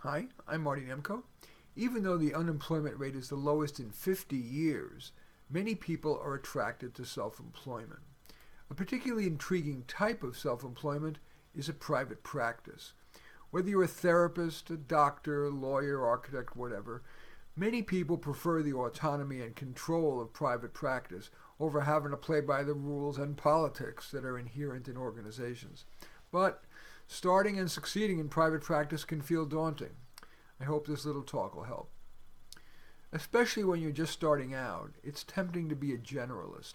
Hi, I'm Marty Nemko. Even though the unemployment rate is the lowest in 50 years, many people are attracted to self-employment. A particularly intriguing type of self-employment is a private practice. Whether you're a therapist, a doctor, lawyer, architect, whatever, many people prefer the autonomy and control of private practice over having to play by the rules and politics that are inherent in organizations. But starting and succeeding in private practice can feel daunting. I hope this little talk will help. Especially when you're just starting out, it's tempting to be a generalist.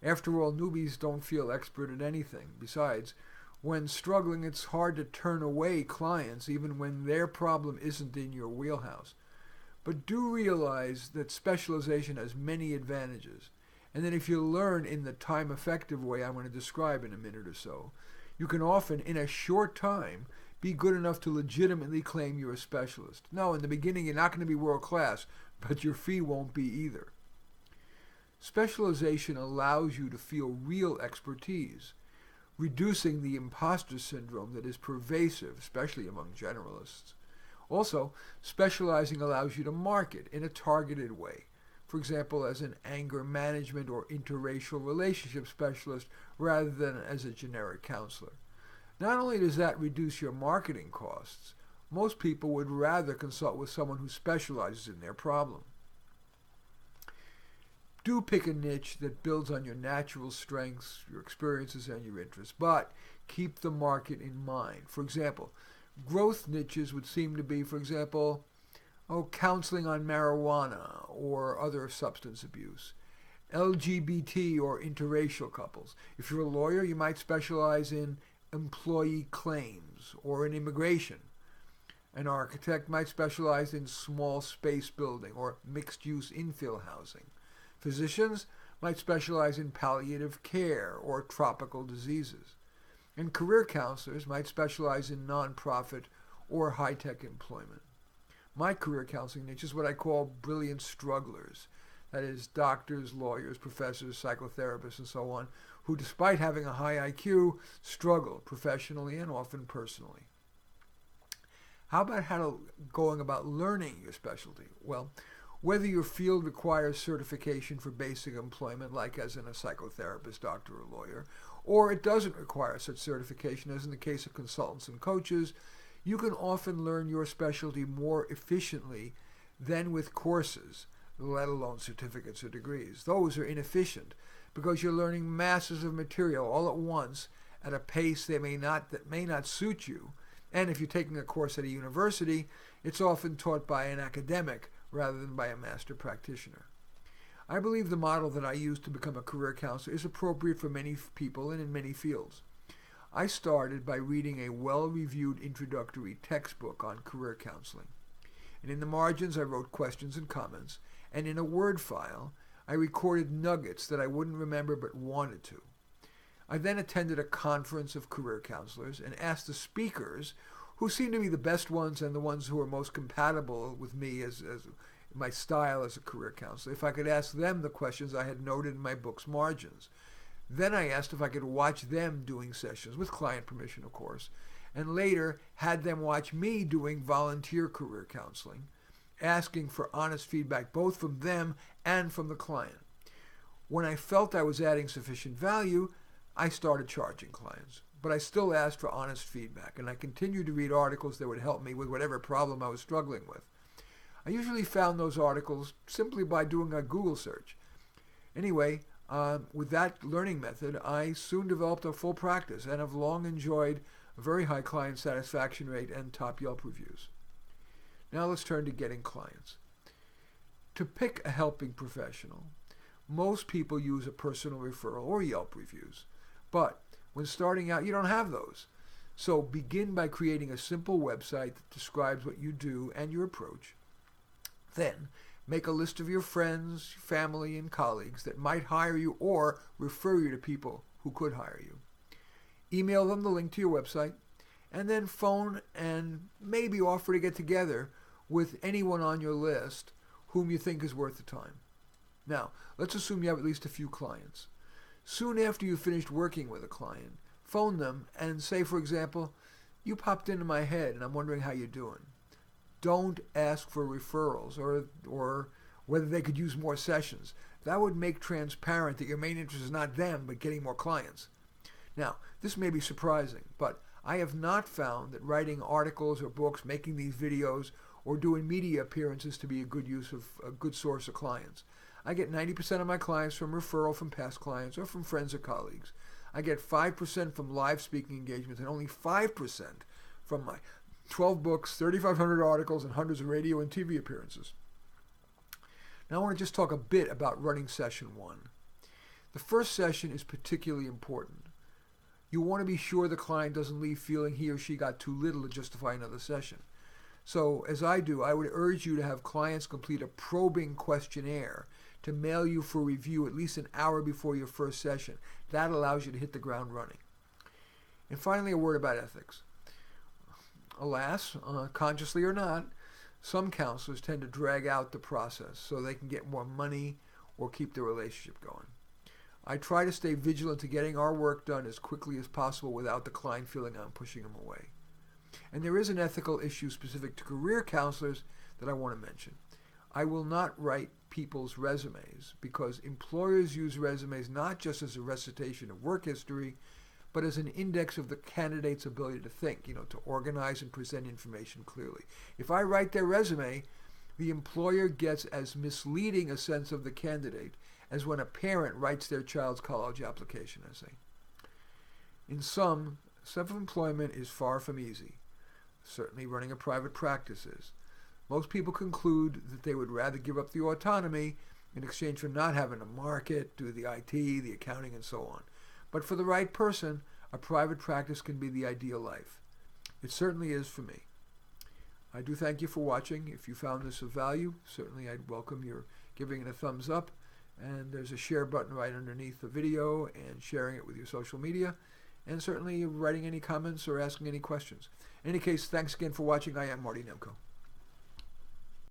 After all, newbies don't feel expert at anything. Besides, when struggling, it's hard to turn away clients even when their problem isn't in your wheelhouse. But do realize that specialization has many advantages, and that if you learn in the time-effective way I'm going to describe in a minute or so, you can often, in a short time, be good enough to legitimately claim you're a specialist. No, in the beginning you're not going to be world-class, but your fee won't be either. Specialization allows you to feel real expertise, reducing the imposter syndrome that is pervasive, especially among generalists. Also, specializing allows you to market in a targeted way. For example, as an anger management or interracial relationship specialist rather than as a generic counselor. Not only does that reduce your marketing costs, most people would rather consult with someone who specializes in their problem. Do pick a niche that builds on your natural strengths, your experiences, and your interests, but keep the market in mind. For example, growth niches would seem to be, counseling on marijuana or other substance abuse, LGBT or interracial couples. If you're a lawyer, you might specialize in employee claims or in immigration. An architect might specialize in small space building or mixed-use infill housing. Physicians might specialize in palliative care or tropical diseases. And career counselors might specialize in nonprofit or high-tech employment. My career counseling niche is what I call brilliant strugglers. That is, doctors, lawyers, professors, psychotherapists, and so on, who despite having a high IQ, struggle professionally and often personally. How about going about learning your specialty? Well, whether your field requires certification for basic employment, like as in a psychotherapist, doctor, or lawyer, or it doesn't require such certification, as in the case of consultants and coaches, you can often learn your specialty more efficiently than with courses, let alone certificates or degrees. Those are inefficient because you're learning masses of material all at once at a pace that may not suit you. And if you're taking a course at a university, it's often taught by an academic rather than by a master practitioner. I believe the model that I use to become a career counselor is appropriate for many people and in many fields. I started by reading a well-reviewed introductory textbook on career counseling. And in the margins, I wrote questions and comments, and in a Word file, I recorded nuggets that I wouldn't remember but wanted to. I then attended a conference of career counselors and asked the speakers, who seemed to be the best ones and the ones who were most compatible with me as my style as a career counselor, if I could ask them the questions I had noted in my book's margins. Then I asked if I could watch them doing sessions, with client permission, of course, and later had them watch me doing volunteer career counseling, asking for honest feedback both from them and from the client. When I felt I was adding sufficient value, I started charging clients. But I still asked for honest feedback, and I continued to read articles that would help me with whatever problem I was struggling with. I usually found those articles simply by doing a Google search. Anyway, with that learning method, I soon developed a full practice and have long enjoyed a very high client satisfaction rate and top Yelp reviews. Now let's turn to getting clients. To pick a helping professional, most people use a personal referral or Yelp reviews. But when starting out, you don't have those. So begin by creating a simple website that describes what you do and your approach. Then, make a list of your friends, family, and colleagues that might hire you or refer you to people who could hire you. Email them the link to your website, and then phone and maybe offer to get together with anyone on your list whom you think is worth the time. Now, let's assume you have at least a few clients. Soon after you've finished working with a client, phone them and say, for example, "You popped into my head and I'm wondering how you're doing." don't ask for referrals or whether they could use more sessions. That would make transparent that your main interest is not them, but getting more clients. Now, this may be surprising, but I have not found that writing articles or books, making these videos, or doing media appearances to be a good source of clients. I get 90% of my clients from referral from past clients or from friends or colleagues. I get 5% from live speaking engagements and only 5% from my 12 books, 3,500 articles, and hundreds of radio and TV appearances. Now I want to just talk a bit about running session 1. The first session is particularly important. You want to be sure the client doesn't leave feeling he or she got too little to justify another session. So, as I do, I would urge you to have clients complete a probing questionnaire to mail you for review at least an hour before your first session. That allows you to hit the ground running. And finally, a word about ethics. Alas, consciously or not, some counselors tend to drag out the process so they can get more money or keep the relationship going. I try to stay vigilant to getting our work done as quickly as possible without the client feeling I'm pushing them away. And there is an ethical issue specific to career counselors that I want to mention. I will not write people's resumes because employers use resumes not just as a recitation of work history, but as an index of the candidate's ability to think, to organize and present information clearly. If I write their resume, the employer gets as misleading a sense of the candidate as when a parent writes their child's college application essay. In sum, self-employment is far from easy. Certainly running a private practice is. Most people conclude that they would rather give up the autonomy in exchange for not having to market, do the IT, the accounting, and so on. But for the right person, a private practice can be the ideal life. It certainly is for me. I do thank you for watching. If you found this of value, certainly I'd welcome your giving it a thumbs up. And there's a share button right underneath the video and sharing it with your social media. And certainly writing any comments or asking any questions. In any case, thanks again for watching. I am Marty Nemko.